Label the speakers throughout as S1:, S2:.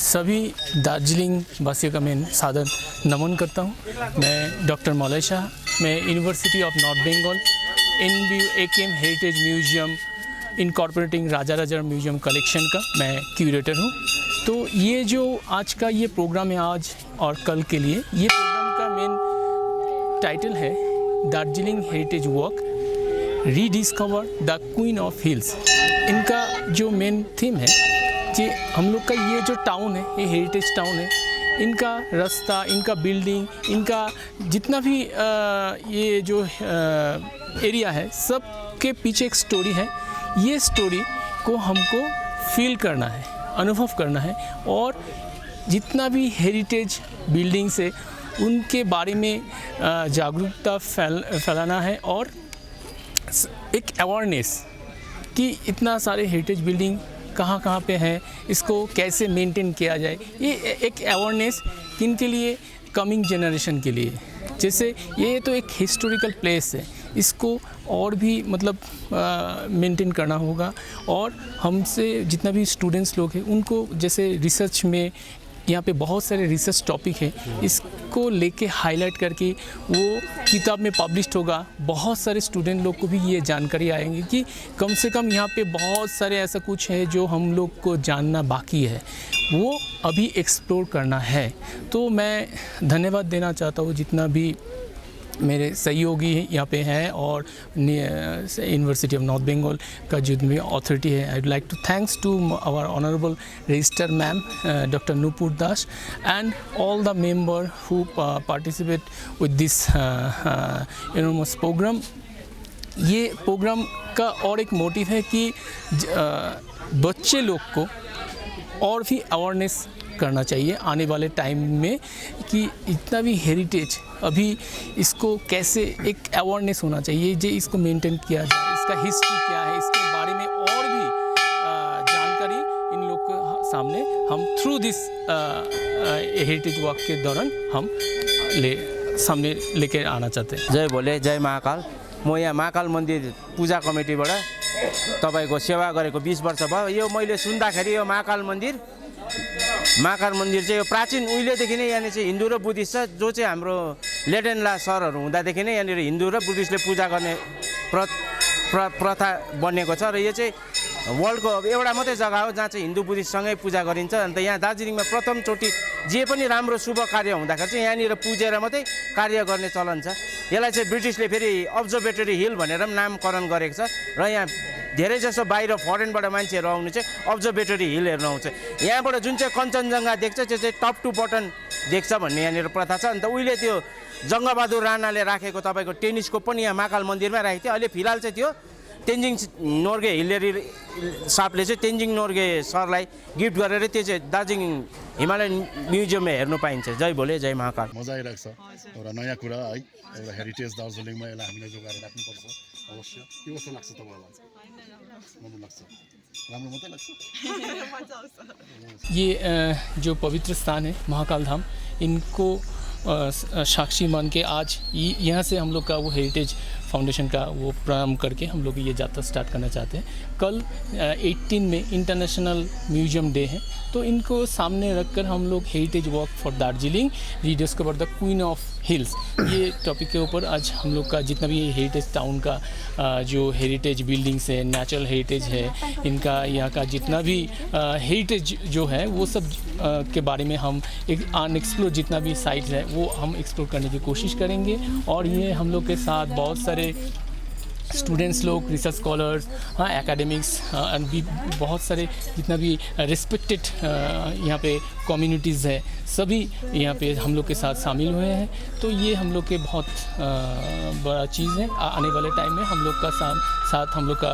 S1: सभी दार्जिलिंग वासियों का मैं सादर नमन करता हूँ। मैं डॉक्टर मौलय शाह, मैं university of North Bengal NBU-AKM heritage museum incorporating Raja Raja museum collection का मैं क्यूरेटर हूँ। तो ये जो आज का ये प्रोग्राम है आज और कल के लिए, ये प्रोग्राम का मेन टाइटल है Darjeeling heritage walk rediscover the queen of hills. इनका जो मेन थीम है कि हम लोग का ये जो टाउन है, ये हेरिटेज टाउन है, इनका रास्ता, इनका बिल्डिंग, इनका जितना भी ये जो एरिया है, सब के पीछे एक स्टोरी है। ये स्टोरी को हमको फील करना है, अनुभव करना है और जितना भी हेरिटेज बिल्डिंग्स है उनके बारे में जागरूकता फैलाना है और एक अवेयरनेस कि इतना सारे हेरिटेज बिल्डिंग कहाँ कहाँ पे हैं, इसको कैसे मेंटेन किया जाए। ये एक अवेयरनेस किन के लिए, कमिंग जनरेशन के लिए। जैसे ये तो एक हिस्टोरिकल प्लेस है, इसको और भी मतलब मेंटेन करना होगा और हमसे जितना भी स्टूडेंट्स लोग हैं उनको जैसे रिसर्च में यहाँ पे बहुत सारे रिसर्च टॉपिक है, इसको लेके हाईलाइट करके वो किताब में पब्लिश्ड होगा। बहुत सारे स्टूडेंट लोग को भी ये जानकारी आएंगी कि कम से कम यहाँ पे बहुत सारे ऐसा कुछ है जो हम लोग को जानना बाकी है, वो अभी एक्सप्लोर करना है। तो मैं धन्यवाद देना चाहता हूँ जितना भी मेरे सहयोगी यहाँ पे हैं और यूनिवर्सिटी ऑफ नॉर्थ बंगाल का जो भी अथॉरिटी है। I would like to thanks to our honourable register ma'am doctor Nupur Das and all the member who participate with this enormous programme. ये प्रोग्राम का और एक मोटिव है कि बच्चे लोग को और भी अवेयरनेस करना चाहिए आने वाले टाइम में कि इतना भी हेरिटेज अभी इसको कैसे एक अवेयरनेस होना चाहिए, जो इसको मेंटेन किया जाए, इसका हिस्ट्री क्या है, इसके बारे में और भी जानकारी इन लोग के सामने हम थ्रू दिस हेरिटेज वॉक के दौरान हम सामने लेके आना चाहते हैं।
S2: जय भोले, जय महाकाल। म यहाँ महाकाल मन्दिर पूजा कमिटीबाट तपाईको सेवा गरेको 20 वर्ष भयो। यो मैले सुन्दाखेरि यो महाकाल मन्दिर चाहिँ यो प्राचीन उहिलेदेखि नै यहाँनिर चाहिँ हिन्दू र बुद्धिस्ट छ, जो चाहिँ हाम्रो लेडेनला सरहरू हुँदादेखि नै यहाँनिर हिन्दू र बुद्धिस्टले पूजा गर्ने प्रथा बनेको छ र यो चाहिँ वर्ल्डको एउटा मात्रै जग्गा हो जहाँ चाहिँ हिन्दू बुद्धिस्टसँगै पूजा गरिन्छ। अन्त यहाँ दार्जिलिङमा प्रथमचोटि जे पनि राम्रो शुभ कार्य हुँदाखेरि चाहिँ यहाँनिर पुजेर मात्रै कार्य गर्ने चलन छ। यसलाई चाहिँ ब्रिटिसले फेरि अब्जर्भेटरी हिल भनेर पनि नामकरण गरेको छ र यहाँ धेरै जसो बाहिर फरेनबाट मान्छेहरू आउनु चाहिँ अब्जर्भेटरी हिल हेर्न आउँछ। यहाँबाट जुन चाहिँ कञ्चनजङ्घा देख्छ त्यो चाहिँ टप टु बटन देख्छ भन्ने यहाँनिर प्रथा छ। अन्त उहिले त्यो जङ्गबहादुर राणाले राखेको तपाईँको टेनिसको पनि यहाँ महाकाल मन्दिरमै राखेको थियो। अहिले फिलहाल चाहिँ त्यो तेन्जिङ नोर्गे हिलेरी सापले चाहिँ तेन्जिङ नोर्गे सरलाई गिफ्ट गरेर त्यो चाहिँ दार्जिलिङ हिमालयन म्युजियममा हेर्नु पाइन्छ। जय भोले, जय महाकाल।
S3: मजा आइरहेको छ, एउटा नयाँ कुरा है, एउटा हेरिटेज दार्जिलिङमा यसलाई हामीले जोगाएर राख्नुपर्छ अवश्य। के कस्तो लाग्छ तपाईँलाई? राम्रो लाग्छ, राम्रो मात्रै लाग्छ।
S1: ये जो पवित्र स्थान है महाकाल धाम, इनको साक्षी मान के आज यहाँ से हम लोग का वो हेरिटेज फाउंडेशन का वो प्रारंभ करके हम लोग ये यात्रा स्टार्ट करना चाहते हैं। कल 18 में इंटरनेशनल म्यूजियम डे है, तो इनको सामने रखकर हम लोग heritage walk for Darjeeling rediscover the queen of hills, ये टॉपिक के ऊपर आज हम लोग का जितना भी हेरिटेज टाउन का जो हेरिटेज बिल्डिंग्स है, नेचुरल हेरिटेज है, इनका यहाँ का जितना भी हेरिटेज जो है वो सब के बारे में हम एक अनएक्सप्लोर जितना भी साइट्स है वो हम एक्सप्लोर करने की कोशिश करेंगे। और ये हम लोग के साथ बहुत सारे स्टूडेंट्स लोग, रिसर्च स्कॉलर्स, हाँ एकेडमिक्स एंड भी बहुत सारे जितना भी रिस्पेक्टेड यहाँ पे कम्युनिटीज़ है, सभी यहाँ पे हम लोग के साथ शामिल हुए हैं। तो ये हम लोग के बहुत बड़ा चीज़ है। आने वाले टाइम में हम लोग का साथ हम लोग का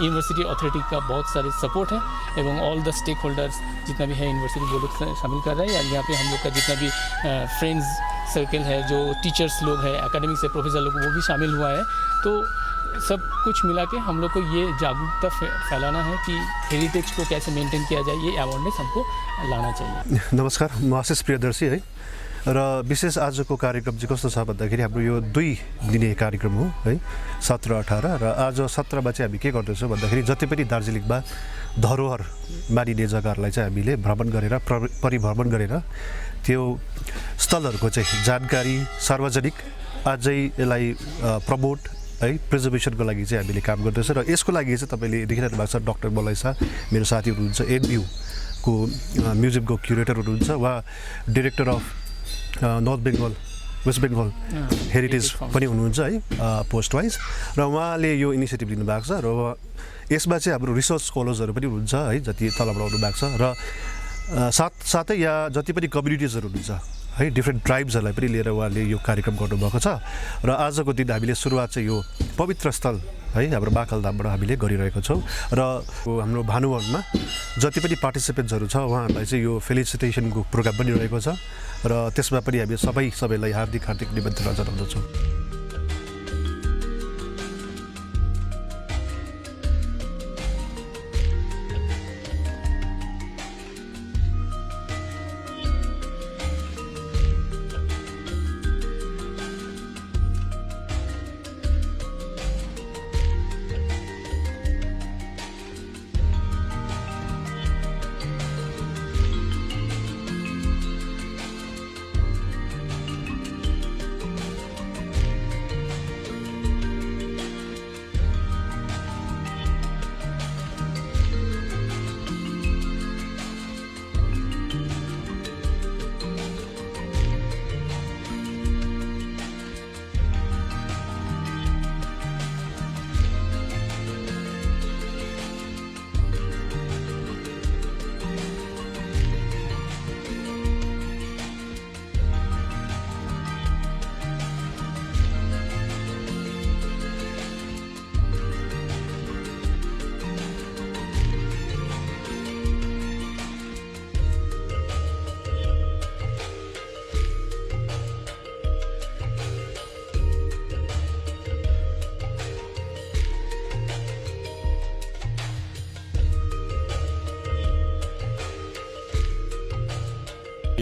S1: यूनिवर्सिटी अथॉरिटी का बहुत सारे सपोर्ट है एवं ऑल द स्टेक होल्डर्स जितना भी है यूनिवर्सिटी वो लोग शामिल कर रहे हैं। यहाँ पे हम लोग का जितना भी फ्रेंड्स सर्कल है, जो टीचर्स लोग हैं, एकेडमिक से प्रोफेसर लोग, वो भी शामिल हुआ है। तो सब कुछ मिला के हम लोग को ये जागरूकता फैलाना है कि हेरिटेज को कैसे मेंटेन किया जाए, ये अवेयरनेस हमको लाना चाहिए।
S4: नमस्कार, म आशिष प्रियदर्शी है। र विशेष आजको कार्यक्रम चाहिँ कस्तो छ भन्दाखेरि हाम्रो यो 2 दिने कार्यक्रम हो है 17-18 र आज 17मा चाहिँ हामी के गर्दैछौँ भन्दाखेरि जति पनि दार्जिलिङमा धरोहर मानिने जग्गाहरूलाई चाहिँ हामीले भ्रमण गरेर परिभ्रमण गरेर त्यो स्थलहरूको चाहिँ जानकारी सार्वजनिक अझै यसलाई प्रमोट है प्रिजर्भेसनको लागि चाहिँ हामीले काम गर्दैछौँ र यसको लागि चाहिँ तपाईँले देखिरहनु भएको छ डाक्टर मलैसा मेरो साथी हुनुहुन्छ एनबियू को म्युजियमको क्युरेटर हुनुहुन्छ वा director of North Bengal West Bengal heritage पनि हुनुहुन्छ है पोस्ट वाइज र उहाँले यो इनिसिएटिभ लिनुभएको छ र यसमा चाहिँ हाम्रो रिसर्च स्कलर्सहरू पनि हुनुहुन्छ है जति तलबाट आउनु भएको छ र साथै यहाँ जति पनि कम्युनिटिजहरू हुनुहुन्छ है डिफ्रेन्ट ट्राइब्सहरूलाई पनि लिएर उहाँले यो कार्यक्रम गर्नुभएको छ र आजको दिन हामीले सुरुवात चाहिँ यो पवित्र स्थल है हाम्रो महाकाल धामबाट हामीले गरिरहेको छौँ र हाम्रो भानुभवनमा जति पनि पार्टिसिपेन्ट्सहरू छ उहाँहरूलाई चाहिँ यो फेलिसिटेसनको प्रोग्राम पनि रहेको छ र त्यसमा पनि हामी सबैलाई हार्दिक निमन्त्रणा जनाउँदछौँ।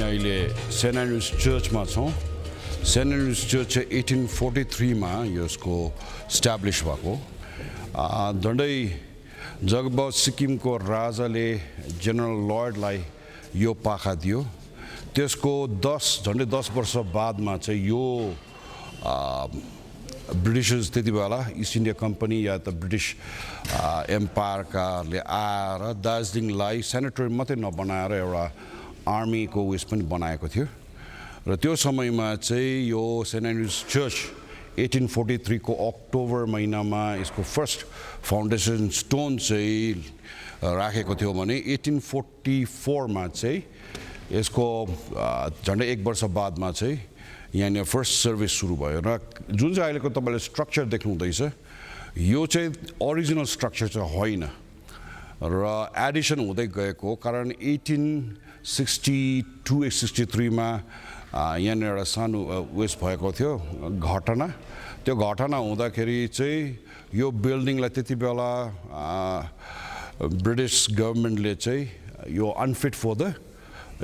S5: अहिले सेन्ट एन्ड्रुज चर्चमा छौँ। सेन्ट एन्ड्रुज चर्च चाहिँ 1843मा यसको स्ट्याब्लिस भएको। झन्डै जब सिक्किमको राजाले जनरल लर्डलाई यो पाखा दियो त्यसको झन्डै 10 वर्ष बादमा चाहिँ यो ब्रिटिसर्स त्यति बेला इस्ट इन्डिया कम्पनी या त ब्रिटिस एम्पायरकाले आएर दार्जिलिङलाई सेनेटरी मात्रै नबनाएर एउटा आर्मीको उयस पनि बनाएको थियो र त्यो समयमा चाहिँ यो सेन्ट एन्ड्रुज चर्च 1843 को अक्टोबर महिनामा यसको फर्स्ट फाउन्डेसन स्टोन चाहिँ राखेको थियो भने 1844 मा चाहिँ यसको झन्डै 1 वर्ष बादमा चाहिँ यहाँनिर फर्स्ट सर्भिस सुरु भयो र जुन चाहिँ अहिलेको तपाईँले स्ट्रक्चर देख्नुहुँदैछ यो चाहिँ ओरिजिनल स्ट्रक्चर चाहिँ होइन र एडिसन हुँदै गएको कारण 1862-63 मा यहाँनिर एउटा सानो उयस भएको थियो घटना। त्यो घटना हुँदाखेरि चाहिँ यो बिल्डिङलाई त्यति बेला ब्रिटिस गभर्मेन्टले चाहिँ यो अनफिट फर द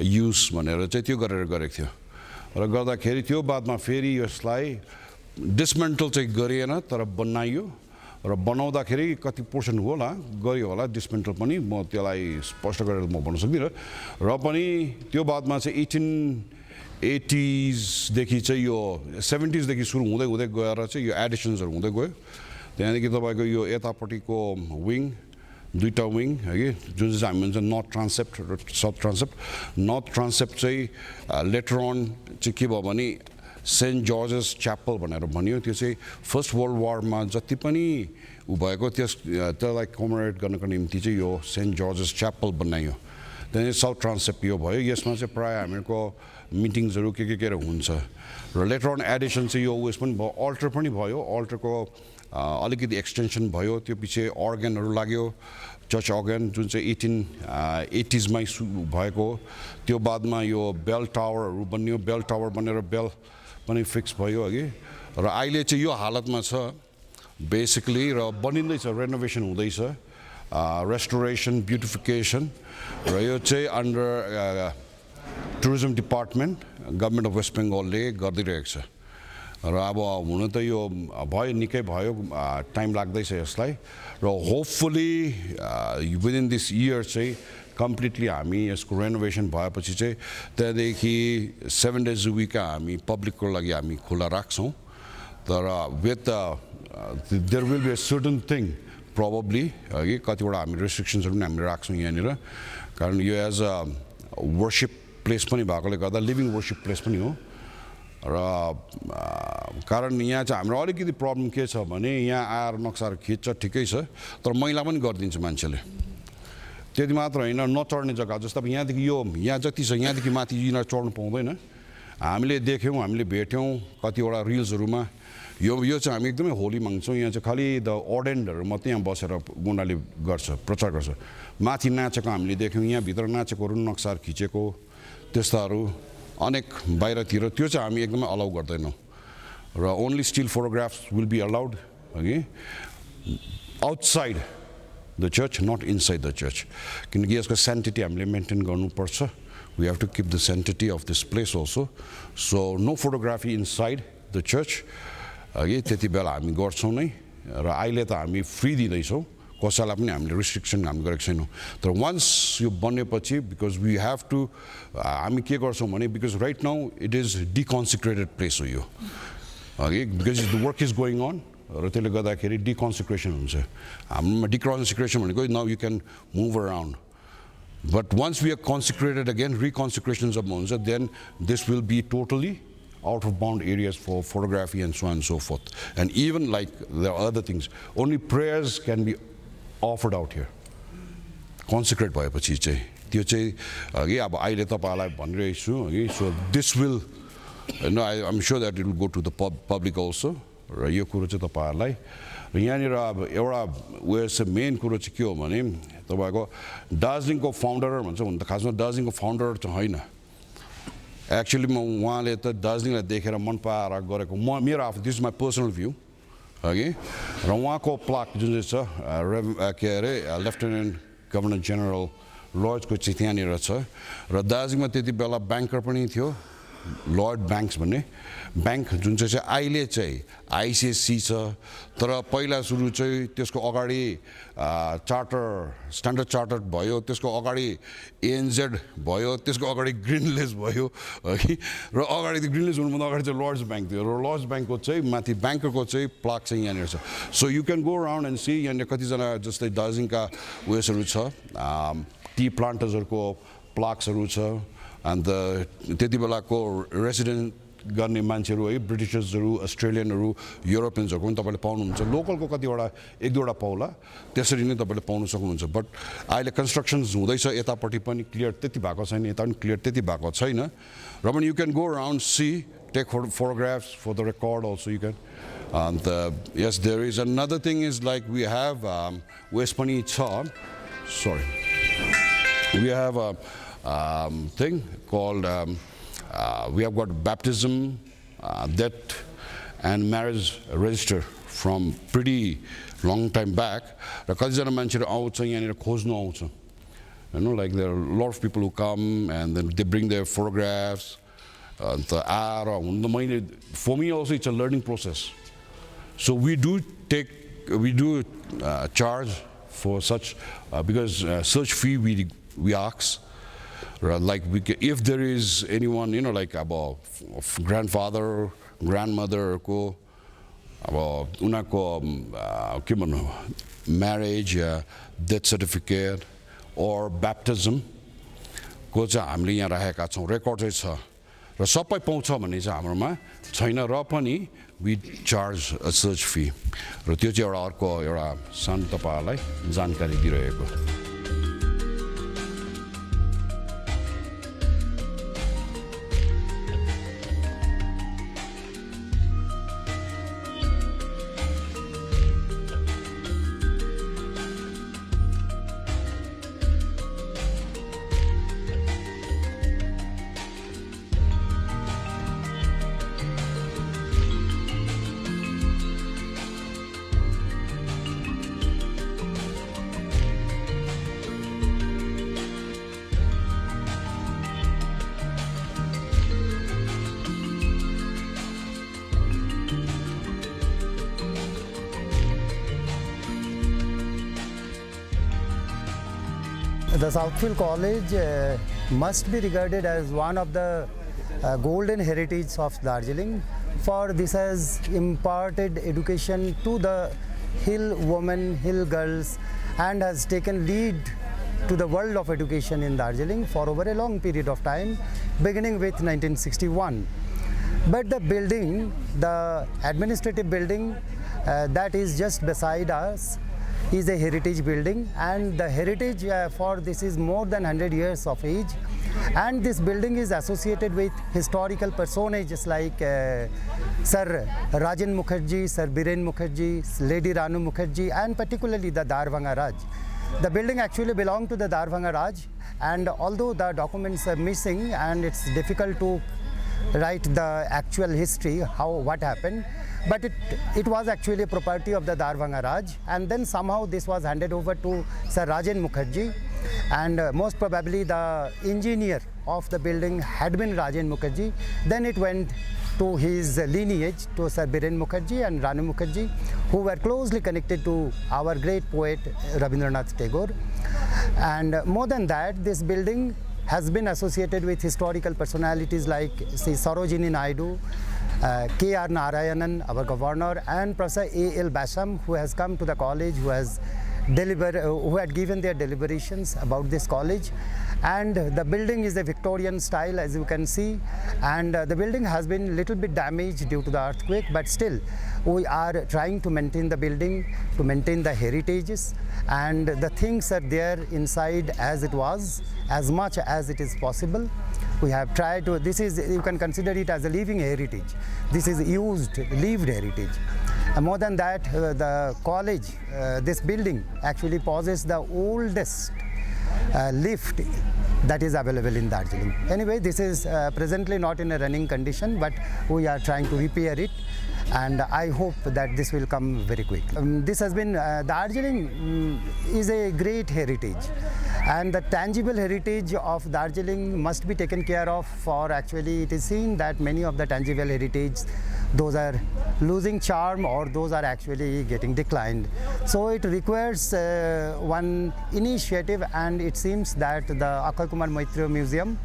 S5: युज भनेर चाहिँ त्यो गरेर गरेको थियो र गर्दाखेरि त्यो बादमा फेरि यसलाई डिसमेन्टल चाहिँ गरिएन तर बनाइयो र बनाउँदाखेरि कति पोर्सन होला गरियो होला डिसमेन्टल पनि म त्यसलाई स्पष्ट गरेर म भन्न सक्दिनँ र पनि त्यो बादमा चाहिँ 1880s देखि चाहिँ यो 70s देखि सुरु हुँदै हुँदै गएर चाहिँ यो एडिसन्सहरू हुँदै गयो। त्यहाँदेखि तपाईँको यो यतापट्टिको विङ दुईटा विङ है कि जुन चाहिँ हामी भन्छ नर्थ ट्रान्सेप्ट र साउथ ट्रान्सेप्ट। नर्थ ट्रान्सेप्ट चाहिँ लेटर अन चाहिँ के भयो भने सेन्ट जर्जेस च्यापल भनेर भनियो। त्यो चाहिँ फर्स्ट वर्ल्ड वारमा जति पनि भएको त्यसलाई कमेमोरेट गर्नको निम्ति चाहिँ यो सेन्ट जर्जेस च्यापल बनाइयो। त्यहाँदेखि साउथ ट्रान्सेप्ट यो भयो। यसमा चाहिँ प्रायः हामीहरूको मिटिङ्सहरू के हुन्छ र लेटर अन एडिसन चाहिँ यो उयस पनि भयो अल्टर पनि भयो। अल्टरको अलिकति एक्सटेन्सन भयो त्यो पछि अर्गनहरू लाग्यो चर्च अर्गन जुन चाहिँ 1880s मै भएको। त्यो बादमा यो बेल टावरहरू बन्यो बेल टावर बनेर बेल पनि फिक्स भयो अघि र अहिले चाहिँ यो हालतमा छ बेसिकली र बनिँदैछ रेनोभेसन हुँदैछ रेस्टोरेसन ब्युटिफिकेसन र यो चाहिँ under tourism department government of West बेङ्गलले गरिदिरहेको छ र अब हुन त यो भयो निकै भयो टाइम लाग्दैछ यसलाई र होपफुली विदिन दिस इयर चाहिँ कम्प्लिटली हामी यसको रेनोभेसन भएपछि चाहिँ त्यहाँदेखि 7 days a week हामी पब्लिकको लागि हामी खुला राख्छौँ तर with there will be a certain thing probably है कतिवटा हामी रेस्ट्रिक्सन्सहरू पनि हामीले राख्छौँ यहाँनिर कारण यो एज अ वर्सिप प्लेस पनि भएकोले गर्दा लिभिङ वर्सिप प्लेस पनि हो र कारण यहाँ चाहिँ हाम्रो अलिकति प्रब्लम के छ भने यहाँ आएर नक्साहरू खिच्छ ठिकै छ तर मैला पनि गरिदिन्छ मान्छेले त्यति मात्र होइन नचढ्ने जग्गा जस्तो अब यहाँदेखि यो यहाँ जति छ यहाँदेखि माथि यिनीहरू चढ्नु पाउँदैन हामीले देख्यौँ हामीले भेट्यौँ कतिवटा रिल्सहरूमा यो चाहिँ हामी एकदमै होली माग्छौँ यहाँ चाहिँ खालि द अर्डेन्डहरू मात्रै यहाँ बसेर उनीहरूले गर्छ प्रचार गर्छ माथि नाचेको हामीले देख्यौँ यहाँभित्र नाचेकोहरू नक्साहरू खिचेको त्यस्ताहरू अनेक बाहिरतिर त्यो चाहिँ हामी एकदमै अलाउ गर्दैनौँ र only still photographs will be allowed हगि outside the church not inside the church किनकि यसको सेन्टिटी हामीले मेन्टेन गर्नुपर्छ we have to keep the sanctity of this place also so no photography inside the church हगि त्यति बेला हामी गर्छौँ नै र अहिले त हामी फ्री दिँदैछौँ कसैलाई पनि हामीले रिस्ट्रिक्सन हामी गरेको छैनौँ तर वान्स यो बनेपछि बिकज वी हेभ टु हामी के गर्छौँ भने because right now it is deconsecrated place हो यो हगि because the work is going on र त्यसले गर्दाखेरि डिकन्सिक्रेसन हुन्छ हाम्रोमा डिकन्सिक्रेसन भनेको now you can move around but once we are consecrated again reconsecration जब हुन्छ then this will be totally out of bound areas for photography and so on and so forth. And even like there are other things, only prayers can be offered out here. Consecrate भएपछि चाहिँ त्यो चाहिँ हगि अब अहिले तपाईहरुलाई भनिरहेको छु हगि so this will I'm sure that it will go to the public also र यो कुरो चाहिँ तपाईहरुलाई र यहाँनिर अब एउटा वेस मेन कुरो चाहिँ के हो भने तपाईको दार्जिलिङको फाउन्डर भन्छ हुन त खासमा दार्जिलिङको फाउन्डर चाहिँ होइन एक्चुअली म उहाँले त दार्जिलिङलाई देखेर मन पराएर गरेको मेरो आफू this is my personal view हगि र उहाँको प्लाक जुन चाहिँ छ के अरे लेफ्टिनेन्ट गभर्नर जेनरल लर्ड्सको चाहिँ त्यहाँनिर छ र दार्जिलिङमा त्यति बेला ब्याङ्कर पनि थियो लर्ड ब्याङ्क्स भन्ने ब्याङ्क जुन चाहिँ अहिले चाहिँ आइसिएससी छ तर पहिला सुरु चाहिँ त्यसको अगाडि स्ट्यान्डर्ड चार्टर्ड भयो त्यसको अगाडि एएनजेड भयो त्यसको अगाडि ग्रिनलेस भयो है र अगाडि त्यो ग्रिनलेस हुनुभन्दा अगाडि चाहिँ लर्ड्स ब्याङ्क थियो र लर्ड्स ब्याङ्कको चाहिँ माथि ब्याङ्करको चाहिँ प्लाक चाहिँ यहाँनिर छ so you can go around and see यहाँनिर कतिजना जस्तै दार्जिलिङका उयसहरू छ टी प्लान्टर्सहरूको प्लाक्सहरू छ अन्त त्यति बेलाको रेसिडेन्ट गर्ने मान्छेहरू है ब्रिटिसर्सहरू अस्ट्रेलियनहरू युरोपियन्सहरूको पनि तपाईँले पाउनुहुन्छ लोकलको कतिवटा एक दुईवटा पाउला त्यसरी नै तपाईँले पाउन सक्नुहुन्छ बट अहिले कन्स्ट्रक्सन्स हुँदैछ यतापट्टि पनि क्लियर त्यति भएको छैन यता पनि क्लियर त्यति भएको छैन र पनि you can go around see take photographs for the record also you can and yes there is another thing is like we have West Pani Cha sorry we have a thing called we have got baptism, death and marriage register from pretty long time back. र कतिजना मान्छेहरू आउँछ यहाँनिर खोज्नु आउँछ like there are a lot of people who come and then they bring their photographs for me also it's a learning process so we do charge for such because search fee we ask like if there is anyone like about grandfather grandmother ko about unako ke bhannu marriage death certificate or baptism को चाहिँ हामीले यहाँ राखेका छौं record चाहिँ छ र सबै पाउँछ भन्ने चाहिँ हाम्रोमा छैन र पनि we charge a search fee र त्यो चाहिँ एउटा अर्को एउटा सानो तपाईहरुलाई जानकारी दिइरहेको
S6: The Southfield College must be regarded as one of the golden heritage of Darjeeling, for this has imparted education to the hill women, hill girls, and has taken lead to the world of education in Darjeeling for over a long period of time, beginning with 1961. But the building, the administrative building that is just beside us, is a heritage building, and the heritage for this is more than 100 years of age, and this building is associated with historical personages like Sir Rajan Mukherjee, Sir Biren Mukherjee, Lady Ranu Mukherjee, and particularly the Darbhanga Raj. The building actually belonged to the Darbhanga Raj, and although the documents are missing and it's difficult to write the actual history, what happened, but it was actually a property of the Darbhanga Raj, and then somehow this was handed over to Sir Rajan Mukherjee, and most probably the engineer of the building had been Rajan Mukherjee. Then it went to his lineage, to Sir Biren Mukherjee and Ranu Mukherjee, who were closely connected to our great poet Rabindranath Tagore. And more than that, this building has been associated with historical personalities like Sarojini Naidu, K.R. Narayanan, our governor, and Professor A.L. Basham, who has come to the college, who had given their deliberations about this college. And the building is a Victorian style, as you can see, and the building has been a little bit damaged due to the earthquake, but still we are trying to maintain the building, to maintain the heritages, and the things are there inside as it was, as much as it is possible. We have tried to, this is, you can consider it as a living heritage. This is used, lived heritage. More than that, the college, this building actually possesses the oldest lift that is available in Darjeeling. Anyway, this is presently not in a running condition, but we are trying to repair it, and I hope that this will come very quick. This has been, Darjeeling is a great heritage, and the tangible heritage of Darjeeling must be taken care of, for actually it is seen that many of the tangible heritage, those are losing charm, or those are actually getting declined. So it requires one initiative, and it seems that the Akshay Kumar Maitra Museum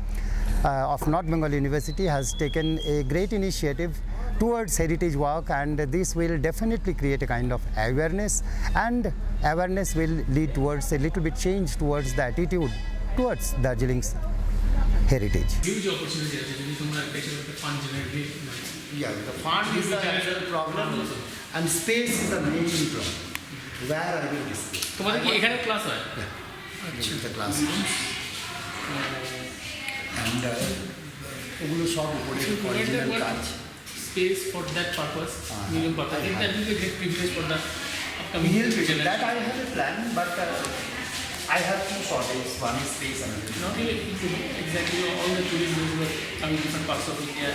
S6: of North Bengal University has taken a great initiative towards heritage work, and this will definitely create a kind of awareness, and awareness will lead towards a little bit change towards the attitude towards Darjeeling's heritage.
S1: Huge opportunity actually. Fund generate.
S6: Yeah, the fund is the actual problem, and space is the main problem. Where are you display?
S1: তোমাদের কি এখানে class হয়?
S6: Which is the classrooms. And ওগুলো সব উপরে original কাজ.
S1: Space for that purpose, museum purpose. That will be a great privilege for the upcoming generation.
S6: That I have a plan, but I have two shortages. One is space and
S1: Not really exactly all the tourists who were coming different parts of India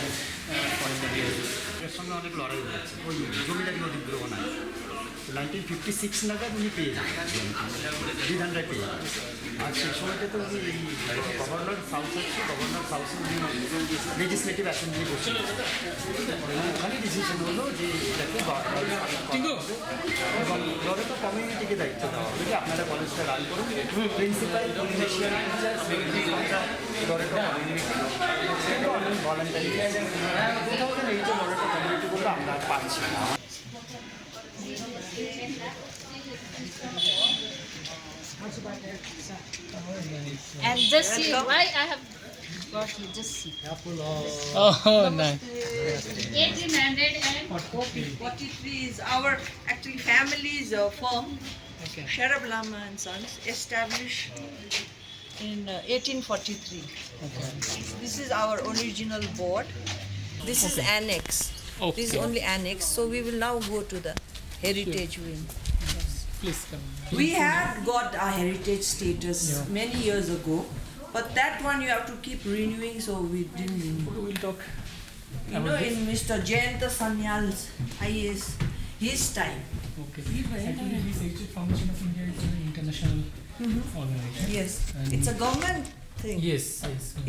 S1: and foreign countries.
S6: এর সঙ্গে অনেক লড়াই হয়েছে ওই জমিদারি অধিগ্রহণ আছে 1956 নাগাদ উনি পেয়ে যান বিধানরায় পেয়ে যান আর সেই সময়টা তো উনি গভর্নর সাউথ হচ্ছে গভর্নর সাউথে উনি লেজিসলেটিভ অ্যাসেম্বলি বসেছিল ওখানে ডিসিশন হলো যে এটাকে এবং লরেটো কমিউনিটিকে দায়িত্ব দেওয়া হবে যে আপনারা কলেজটা রান করুন principal politician teachers Loreto community অনেক ভলান্টারি কোথাও এই যে লরেটো কমিউনিটিগুলো আমরা পাচ্ছি না
S7: And just see why I have brought you. Just see.
S1: Oh, nice.
S7: 1843
S8: is our actually family's firm, Sharab Lama and Sons, established in 1843. This is our original board. This is annex.
S1: Okay.
S8: This is only annex. So we will now go to the heritage wing.
S1: Please come.
S8: We had got our heritage status many years ago, but that one you have to keep renewing, so we didn't renew.
S1: We'll talk.
S8: You know, in Mr. Jayanta Sanyal's IAS, his time.
S1: Okay. Actually, this Heritage Foundation of India is an international organization.
S8: Yes,
S1: And
S8: it's a government thing.
S1: Yes.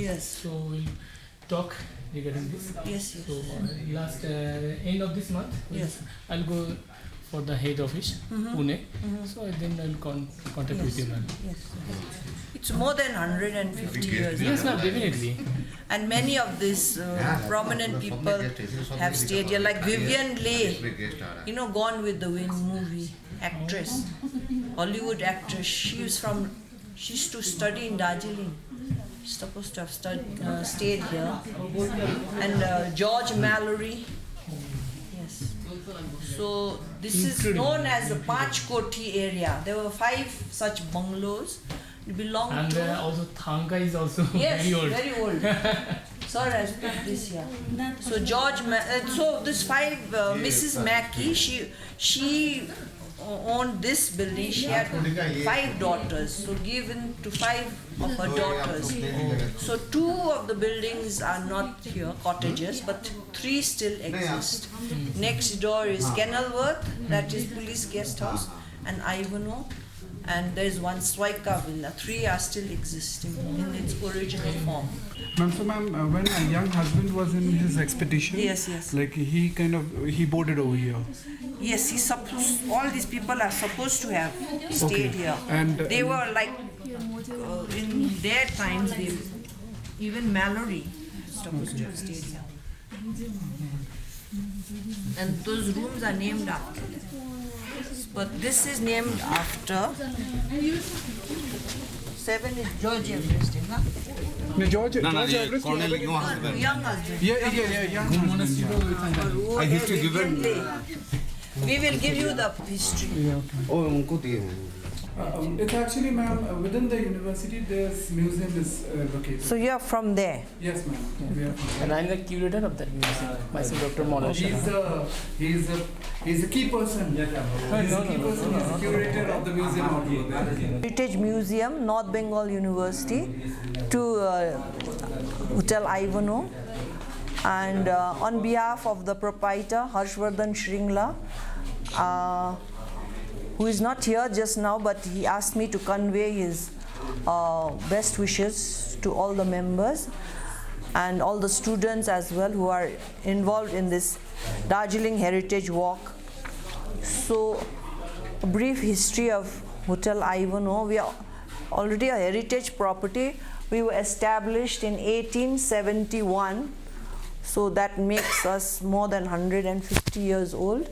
S8: Yes.
S1: So we'll talk regarding this.
S8: Yes.
S1: So last end of this month,
S8: Yes.
S1: I'll go for the head office, Pune. So then I'll contact with you, ma'am.
S8: Yes. It's more than 150 years.
S1: Yes, ma'am, definitely.
S8: And many of these prominent people have stayed here, like Vivian Leigh, Gone with the Wind movie, actress, Hollywood actress. She used to study in Darjeeling. She's supposed to have stayed here. And George Mallory. Yes. So this is known as the Panchkoti area. There were 5 such bungalows. It belonged
S1: And
S8: to...
S1: also Thanka is also
S8: Yes,
S1: very old.
S8: very old. Sir has put this here. So so this 5, Mrs. Mackey, she owned this building. She had 5 daughters, so given to 5 of her daughters. So 2 of the buildings are not here, cottages, but 3 still exist. Next door is Kenilworth, that is police guest house, and Ivanhoe. And there's one Swaika villa. 3 are still existing in its original form.
S9: Ma'am, so ma'am, when a young husband was in his expedition,
S8: Yes.
S9: like he boarded over here.
S8: Yes, all these people are supposed to have stayed here.
S9: And
S8: they were like, in their times, even Mallory was supposed to have stayed here. And those rooms are named after them. But this is named after 7 is George Everest, huh?
S9: No, George Everest.
S8: Young husband.
S9: Yeah, young husband.
S8: I history given. We will give you the history.
S9: It's actually, ma'am, within the university, this museum is located.
S8: So you are from there?
S9: Yes, ma'am. We are from
S1: And I'm the curator of that museum. Myself, Dr. Molaisha.
S9: He's the key person. He's the key person. He's the curator of the museum out here.
S8: Heritage Museum, North Bengal University, to Hotel Ivanhoe. And on behalf of the proprietor, Harshvardhan Shringla, who is not here just now, but he asked me to convey his best wishes to all the members and all the students as well who are involved in this Darjeeling Heritage Walk. So, a brief history of Hotel Ivanhoe. We are already a heritage property. We were established in 1871, so that makes us more than 150 years old.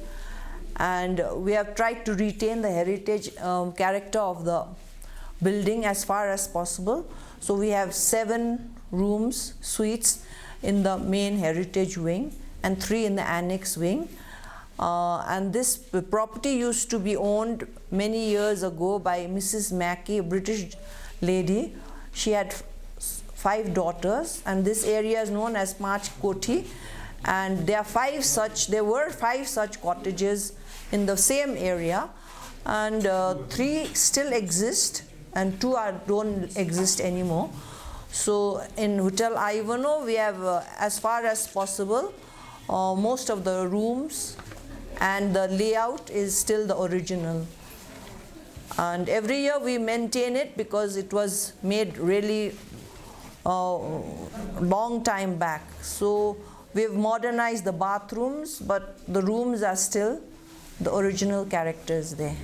S8: And we have tried to retain the heritage character of the building as far as possible. So we have 7 rooms, suites in the main heritage wing and 3 in the annex wing. And this property used to be owned many years ago by Mrs. Mackey, a British lady. She had 5 daughters, and this area is known as Panchkoti. And there were 5 such cottages in the same area, and 3 still exist and 2 don't exist anymore. So in Hotel Ivanhoe we have as far as possible most of the rooms, and the layout is still the original. And every year we maintain it because it was made really long time back. So we've modernized the bathrooms, but the rooms are still the original characters there.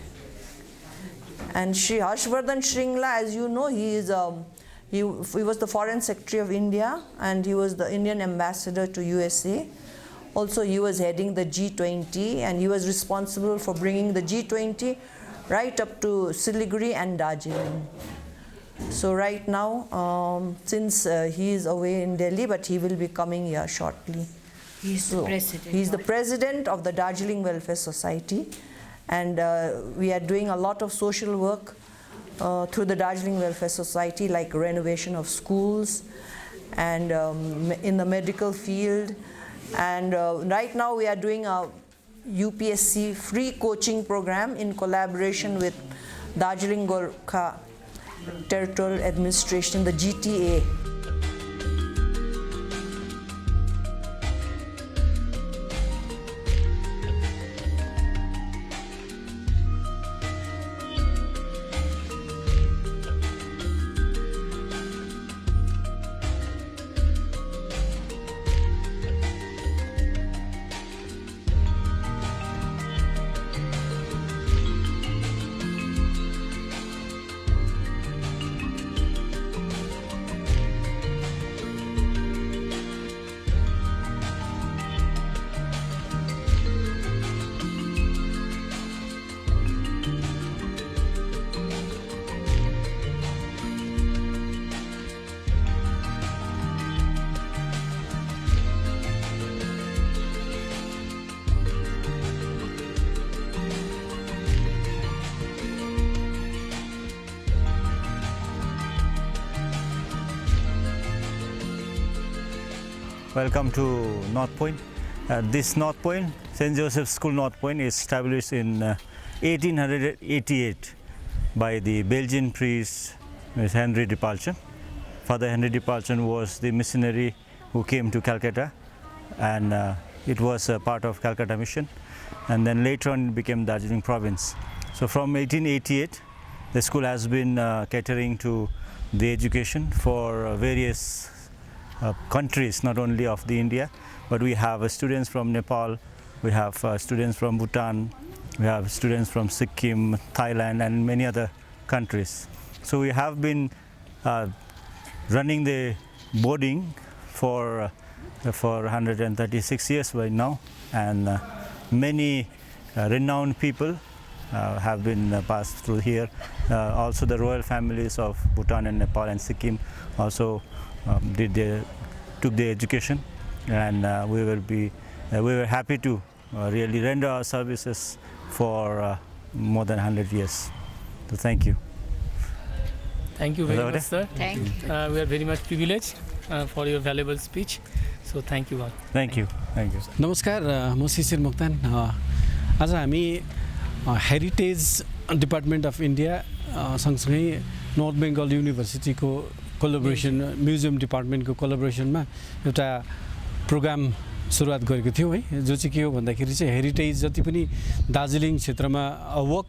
S8: And Shri Harshvardhan Shringla, as you know, he was the Foreign Secretary of India, and he was the Indian ambassador to USA. Also, he was heading the G20, and he was responsible for bringing the G20 right up to Siliguri and Darjeeling. So right now, since he is away in Delhi, but he will be coming here shortly.
S7: He's the president.
S8: He's the president of the Darjeeling Welfare Society, and we are doing a lot of social work through the Darjeeling Welfare Society, like renovation of schools and in the medical field. And right now we are doing a UPSC free coaching program in collaboration with Darjeeling Gorkha Territorial Administration, the GTA.
S10: Welcome to North Point. This North Point, St. Joseph's School North Point, is established in 1888 by the Belgian priest Henry de Palchen. Father Henry de Palchen was the missionary who came to Calcutta, and it was a part of Calcutta Mission, and then later on it became Darjeeling Province. So from 1888, the school has been catering to the education for various countries, not only of the India, but we have students from Nepal, we have students from Bhutan, we have students from Sikkim, Thailand, and many other countries. So we have been running the boarding for 136 years right now, and many renowned people have been passed through here. Also the royal families of Bhutan and Nepal and Sikkim also took the education, and we were happy to really render our services for more than 100 years. So thank you.
S1: Thank you very much, sir.
S7: Thank you.
S1: We are very much privileged for your valuable speech. So thank you all.
S10: Thank you. Thank you.
S11: नमस्कार, म शिशिर मोक्तान। आज हामी heritage department of India सँगसँगै north Bengal युनिभर्सिटीको collaboration, museum डिपार्टमेन्टको कोलाबोरेसनमा एउटा programme सुरुवात गरेको थियौँ है, जो चाहिँ के हो भन्दाखेरि चाहिँ हेरिटेज जति पनि दार्जिलिङ क्षेत्रमा walk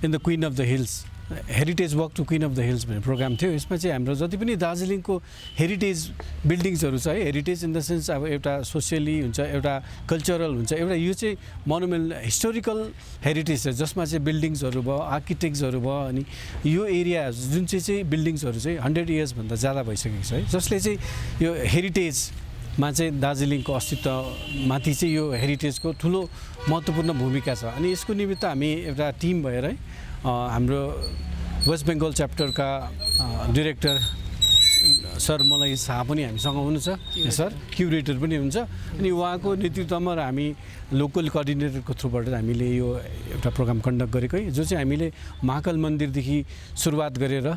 S11: in the queen of the hills, heritage walk to queen of the hills भन्ने प्रोग्राम थियो। यसमा चाहिँ हाम्रो जति पनि दार्जिलिङको हेरिटेज बिल्डिङ्सहरू छ है, हेरिटेज इन द सेन्स अब एउटा सोसियली हुन्छ, एउटा कल्चरल हुन्छ, एउटा यो चाहिँ मोनुमेन्ट हिस्टोरिकल हेरिटेज छ, जसमा चाहिँ बिल्डिङ्सहरू भयो, आर्किटेक्ट्सहरू भयो, अनि यो एरिया जुन चाहिँ बिल्डिङ्सहरू चाहिँ 100 इयर्सभन्दा ज़्यादा भइसकेको छ है, जसले चाहिँ यो हेरिटेजमा चाहिँ दार्जिलिङको अस्तित्वमाथि चाहिँ यो हेरिटेजको ठुलो महत्त्वपूर्ण भूमिका छ। अनि यसको निमित्त हामी एउटा टिम भएर है, हाम्रो वेस्ट बेङ्गल च्याप्टरका डिरेक्टर सर मलाई शाह पनि हामीसँग हुनुहुन्छ, सर क्युरेटर पनि हुन्छ, अनि उहाँको नेतृत्वमा र हामी लोकल कोअर्डिनेटरको थ्रुबाट हामीले यो एउटा प्रोग्राम कन्डक्ट गरेको है, जो चाहिँ हामीले महाकाल मन्दिरदेखि सुरुवात गरेर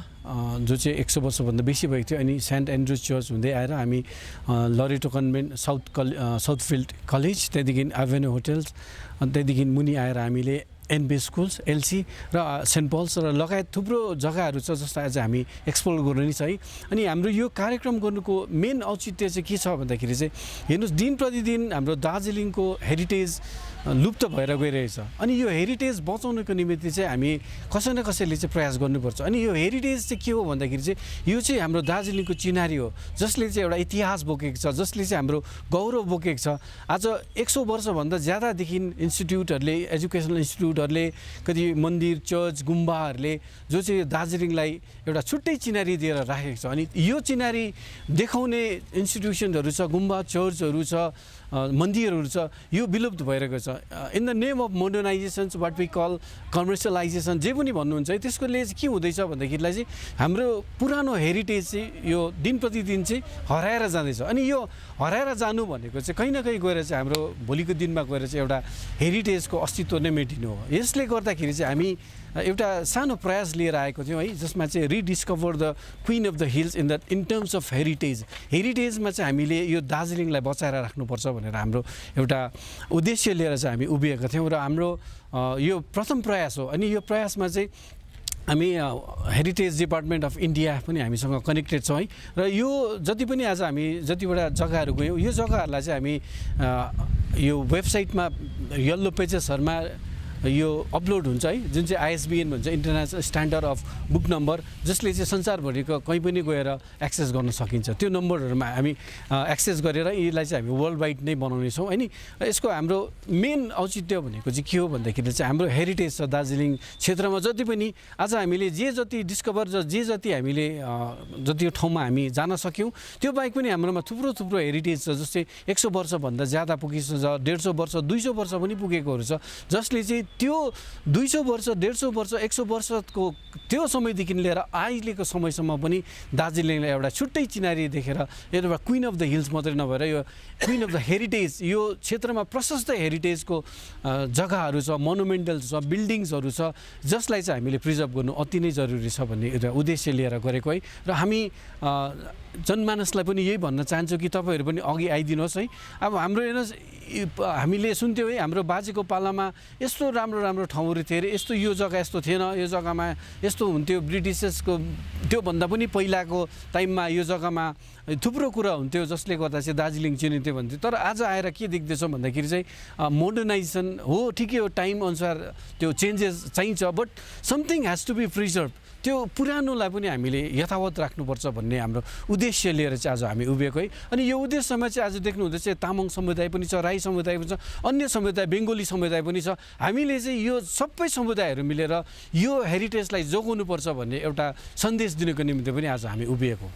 S11: जो चाहिँ 100 वर्षभन्दा बेसी भएको थियो, अनि सेन्ट एन्ड्रुज चर्च हुँदै आएर हामी लरेटो कन्भेन्ट साउथफिल्ड कलेज, त्यहाँदेखि एभेन्यू होटल्स, अनि त्यहाँदेखि मुनि आएर हामीले एनबी स्कुल्स, एलसी र सेन्ट पल्स र लगायत थुप्रो जग्गाहरू छ जसलाई आज हामी एक्सप्लोर गर्नु नै छ है। अनि हाम्रो यो कार्यक्रम गर्नुको मेन औचित्य चाहिँ के छ भन्दाखेरि चाहिँ हेर्नुहोस्, दिन प्रतिदिन हाम्रो दार्जिलिङको हेरिटेज लुप्त भएर गइरहेछ, अनि यो हेरिटेज बचाउनको निमित्त चाहिँ हामी कसै न कसैले चाहिँ प्रयास गर्नुपर्छ। अनि यो हेरिटेज चाहिँ के हो भन्दाखेरि चाहिँ यो चाहिँ हाम्रो दार्जिलिङको चिनारी हो, जसले चाहिँ एउटा इतिहास बोकेको छ, जसले चाहिँ हाम्रो गौरव बोकेको छ। आज 100 वर्षभन्दा ज्यादादेखि इन्स्टिट्युटहरूले, एजुकेसनल इन्स्टिट्युटहरूले, कति मन्दिर, चर्च, गुम्बाहरूले जो चाहिँ दार्जिलिङलाई एउटा छुट्टै चिनारी दिएर राखेको छ, अनि यो चिनारी देखाउने इन्स्टिट्युसनहरू छ, गुम्बा, चर्चहरू छ, मन्दिरहरू छ, यो विलुप्त भएर गएको छ। In the name of modernisations, what we call commercialisation, जे पनि भन्नुहुन्छ है, त्यसकोले चाहिँ के हुँदैछ भन्दाखेरिलाई चाहिँ हाम्रो पुरानो हेरिटेज चाहिँ यो दिन प्रतिदिन चाहिँ हराएर जाँदैछ। अनि यो हराएर जानु भनेको चाहिँ कहीँ न कहीँ गएर चाहिँ हाम्रो भोलिको दिनमा गएर चाहिँ एउटा हेरिटेजको अस्तित्व नै मेटिनु हो। यसले गर्दाखेरि चाहिँ हामी एउटा सानो प्रयास लिएर आएको थियौँ है, जसमा चाहिँ rediscover the queen of the hills in terms of heritage. हेरिटेजमा चाहिँ हामीले यो दार्जिलिङलाई बचाएर राख्नुपर्छ भनेर हाम्रो एउटा उद्देश्य लिएर चाहिँ हामी उभिएका थियौँ, र हाम्रो यो प्रथम प्रयास हो। अनि यो प्रयासमा चाहिँ हामी हेरिटेज डिपार्टमेन्ट अफ इन्डिया पनि हामीसँग कनेक्टेड छौँ है, र यो जति पनि आज हामी जतिवटा जग्गाहरू गयौँ, यो जग्गाहरूलाई चाहिँ हामी यो वेबसाइटमा येल्लो पेजेसहरूमा यो अपलोड हुन्छ है, जुन चाहिँ आइएसबिएन भन्छ, international standard of book number, जसले चाहिँ संसारभरिको कहीँ पनि गएर एक्सेस गर्न सकिन्छ। त्यो नम्बरहरूमा हामी एक्सेस गरेर यसलाई चाहिँ हामी वर्ल्ड वाइड नै बनाउनेछौँ। अनि यसको हाम्रो मेन औचित्य भनेको चाहिँ के हो भन्दाखेरि चाहिँ हाम्रो हेरिटेज छ दार्जिलिङ क्षेत्रमा, जति पनि आज हामीले जे जति डिस्कभर, जे जति हामीले जति ठाउँमा हामी जान सक्यौँ, त्यो बाहेक पनि हाम्रोमा थुप्रो हेरिटेज छ, जस्तै 100 वर्षभन्दा ज्यादा पुगेको छ, 150 वर्ष, 200 वर्ष पनि पुगेकोहरू छ, जसले चाहिँ त्यो 200 वर्ष 150 वर्ष 100 वर्षको त्यो समयदेखि लिएर अहिलेको समयसम्म पनि दार्जिलिङलाई एउटा छुट्टै चिनारी देखेर एउटा क्विन अफ द हिल्स मात्रै नभएर यो क्विन अफ द हेरिटेज यो क्षेत्रमा प्रशस्त हेरिटेजको जग्गाहरू छ, मोनुमेन्टल छ, बिल्डिङ्सहरू छ, जसलाई चाहिँ हामीले प्रिजर्भ गर्नु अति नै जरुरी छ भन्ने एउटा उद्देश्य लिएर गरेको है। र हामी जनमानसलाई पनि यही भन्न चाहन्छु कि तपाईँहरू पनि अघि आइदिनुहोस् है। अब हाम्रो हेर्नुहोस् हामीले सुन्थ्यौँ है, हाम्रो बाजेको पालामा यस्तो राम्रो राम्रो ठाउँहरू थिए अरे, यस्तो यो जग्गा यस्तो थिएन, यो जग्गामा यस्तो हुन्थ्यो, ब्रिटिसेसको त्योभन्दा पनि पहिलाको टाइममा यो जग्गामा थुप्रो कुरा हुन्थ्यो जसले गर्दा चाहिँ दार्जिलिङ चिनिन्थ्यो भन्थ्यो। तर आज आएर के देख्दैछ भन्दाखेरि चाहिँ मोडर्नाइजेसन हो, ठिकै हो, टाइम अनुसार त्यो चेन्जेस चाहिन्छ, but something has to be preserve. त्यो पुरानोलाई पनि हामीले यथावत राख्नुपर्छ भन्ने हाम्रो उद्देश्य लिएर चाहिँ आज हामी उभिएको है। अनि यो उद्देश्यमा चाहिँ आज देख्नुहुँदैछ तामाङ समुदाय पनि छ, राई समुदाय पनि छ, अन्य समुदाय बेङ्गोली समुदाय पनि छ। हामीले चाहिँ यो सबै समुदायहरू मिलेर यो हेरिटेजलाई जोगाउनुपर्छ भन्ने एउटा सन्देश दिनको निम्ति पनि आज हामी उभिएको।